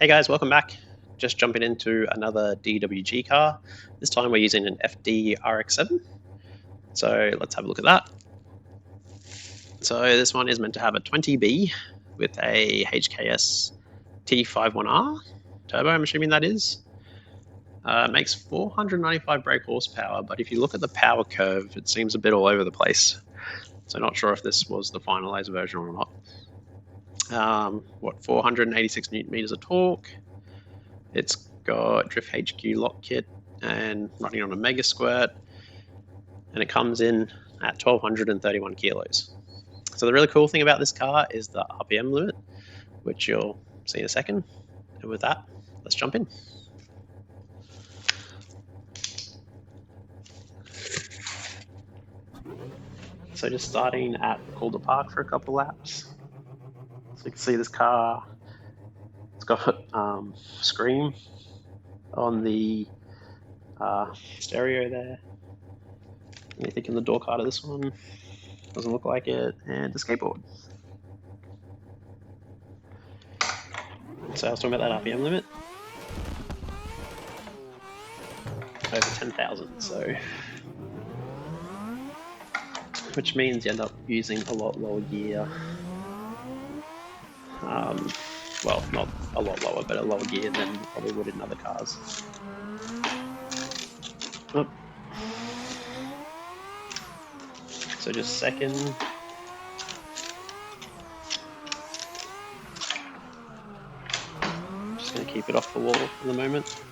Hey guys, welcome back. Just jumping into another DWG car. This time we're using an FD RX7. So let's have a look at that. So this one is meant to have a 20B with a HKS T51R turbo, I'm assuming that is. Makes 495 brake horsepower, but if you look at the power curve, it seems a bit all over the place. So not sure if this was the finalized version or not. 486 newton meters of torque. It's got Drift HQ lock kit and running on a mega squirt, and it comes in at 1231 kilos. So the really cool thing about this car is the RPM limit, which you'll see in a second. And with that, let's jump in. So just starting at Calder Park for a couple laps. So you can see this car, it's got Scream on the stereo there. Anything in the door card of this one? Doesn't look like it. And the skateboard. So I was talking about that RPM limit. Over 10,000, so which means you end up using a lot lower gear. Well, not a lot lower, but a lower gear than you probably would in other cars. Oh. So just second. Just going to keep it off the wall for the moment.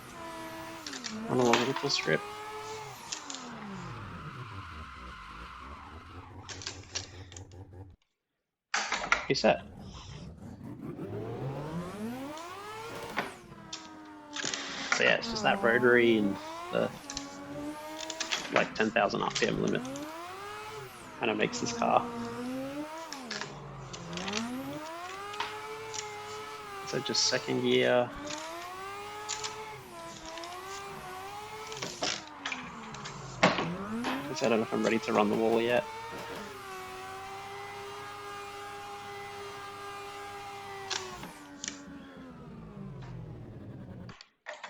On a long little strip. You're set. So yeah, it's just that rotary and the like 10,000 RPM limit kind of makes this car. So just second gear. I don't know if I'm ready to run the wall yet.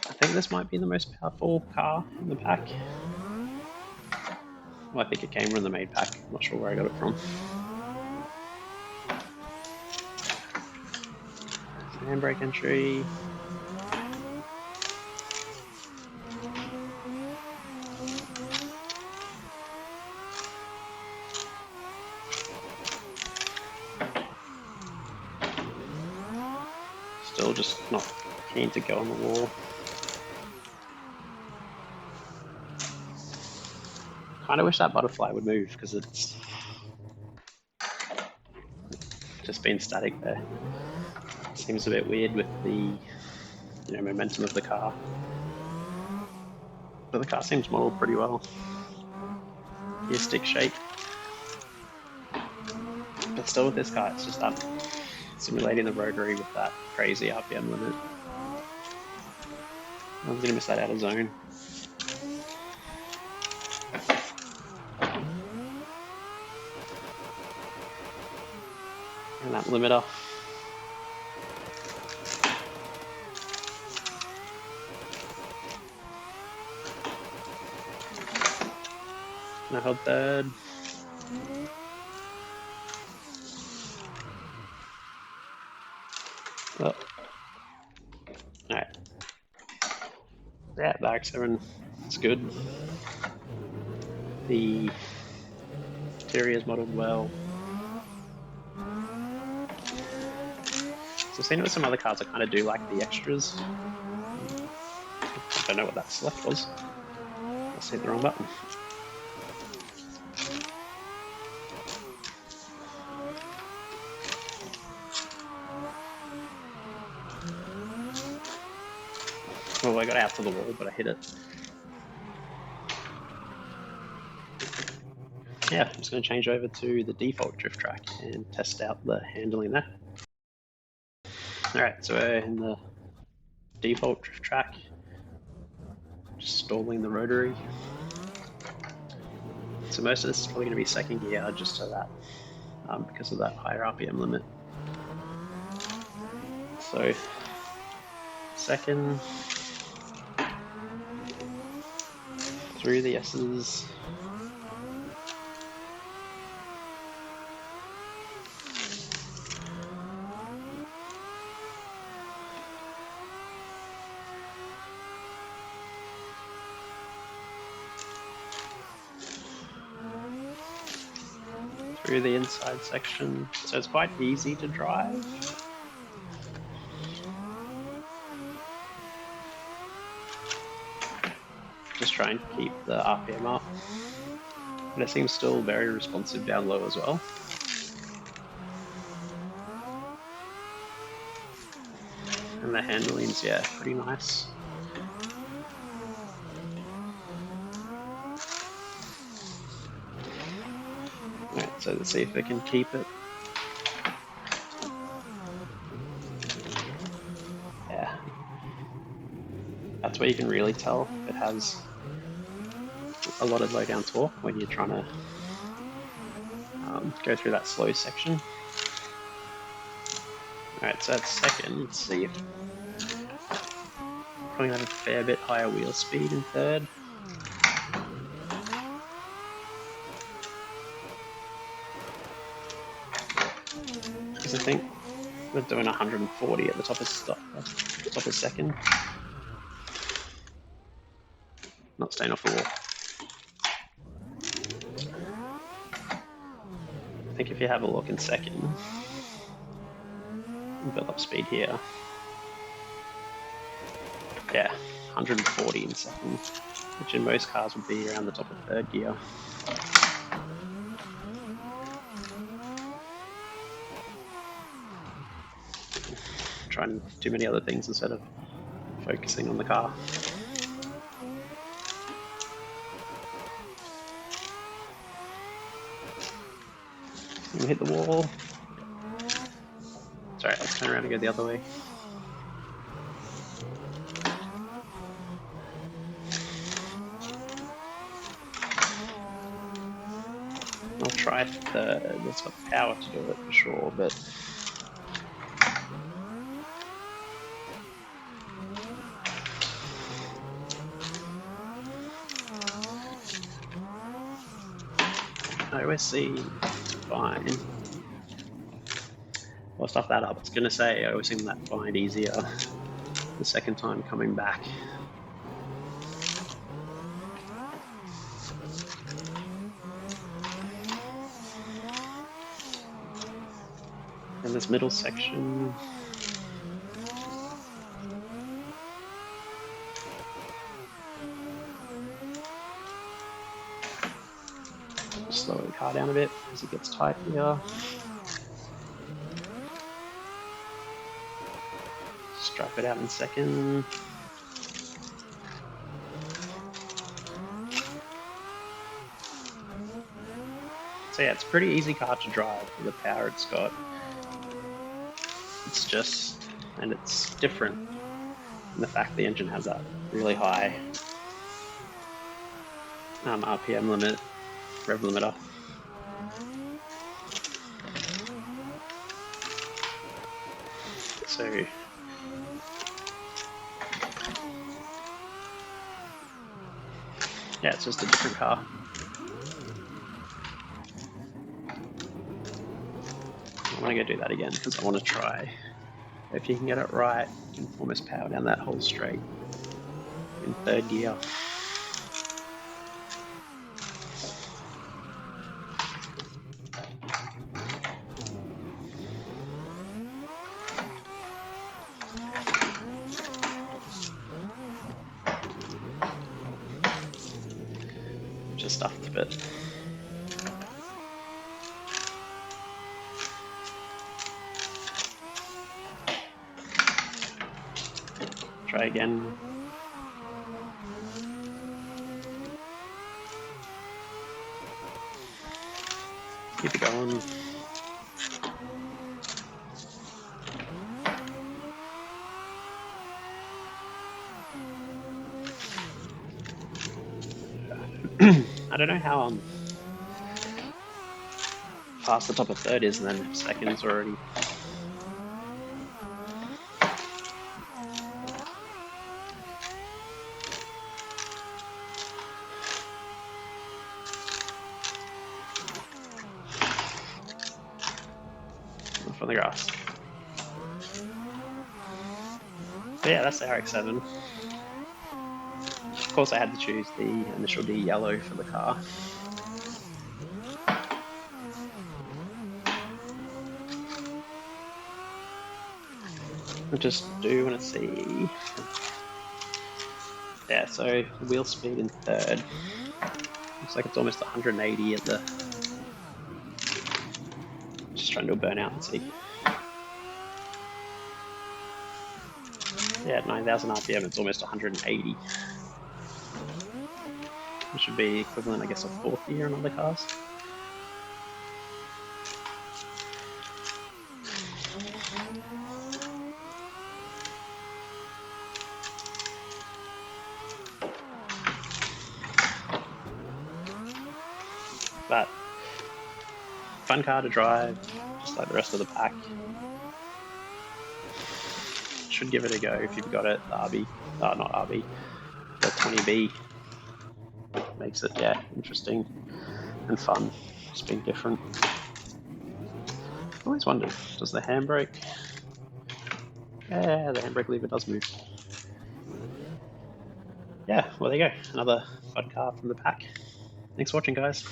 I think this might be the most powerful car in the pack. Well, I think it came from the main pack. I'm not sure where I got it from. Handbrake entry. Still just not keen to go on the wall. Kind of wish that butterfly would move because it's just been static there. Seems a bit weird with the momentum of the car. But the car seems modeled pretty well. Gear stick shape. But still with this car, it's just that simulating the rotary with that crazy RPM limit. I'm going to miss that out of zone. And that limiter. And I held third. Oh. Alright. Yeah, the RX7 is good. The interior is modeled well. So I've seen it with some other cars, I kind of do like the extras. I don't know what that select was. I hit the wrong button. Oh, I got out to the wall, but I hit it. Yeah, I'm just going to change over to the default drift track and test out the handling there. Alright, so we're in the default drift track. Just stalling the rotary. So most of this is probably going to be second gear just so that, because of that higher RPM limit. So second. Through the S's. Through the inside section, so it's quite easy to drive. Just try and keep the RPM up, but it seems still very responsive down low as well. And the handling's, yeah, pretty nice. Alright, so let's see if we can keep it. Yeah. That's where you can really tell it has a lot of low down torque when you're trying to go through that slow section. Alright, so that's second. Let's see if probably have a fair bit higher wheel speed in third. Because I think we're doing 140 at the top of second. Not staying off the wall. I think if you have a look in second, build up speed here. Yeah, 140 in second, which in most cars would be around the top of third gear. Trying too many other things instead of focusing on the car. You hit the wall. Sorry, let's turn around and go the other way. I'll try third. It's got the power to do it for sure, but OSC fine. Well, stuff that up. I was gonna say I always seem that fine easier the second time coming back. And this middle section. Slow the car down a bit as it gets tight here. Strap it out in second. So yeah, it's a pretty easy car to drive for the power it's got. It's just, and it's different in the fact the engine has that really high RPM limit, rev limiter. So yeah, it's just a different car. I want to go do that again because I want to try if you can get it right, you can almost power down that whole straight in third gear. Just stuffed a bit. Try again. Keep it going. I don't know how past the top of third is, and then second's already. the grass. But yeah, that's the RX7. Of course, I had to choose the initial D yellow for the car. I just do want to see. Yeah, so wheel speed in third. Looks like it's almost 180 at the. Just trying to do a burnout and see. Yeah, at 9,000 RPM, it's almost 180. Which should be equivalent, I guess, of fourth gear on other cars. But fun car to drive, just like the rest of the pack. Should give it a go if you've got it. The RB, not RB, the 20B makes it, yeah, interesting and fun. Just being different. I always wondered, does the handbrake? Yeah, the handbrake lever does move. Yeah, well, there you go. Another fun car from the pack. Thanks for watching, guys.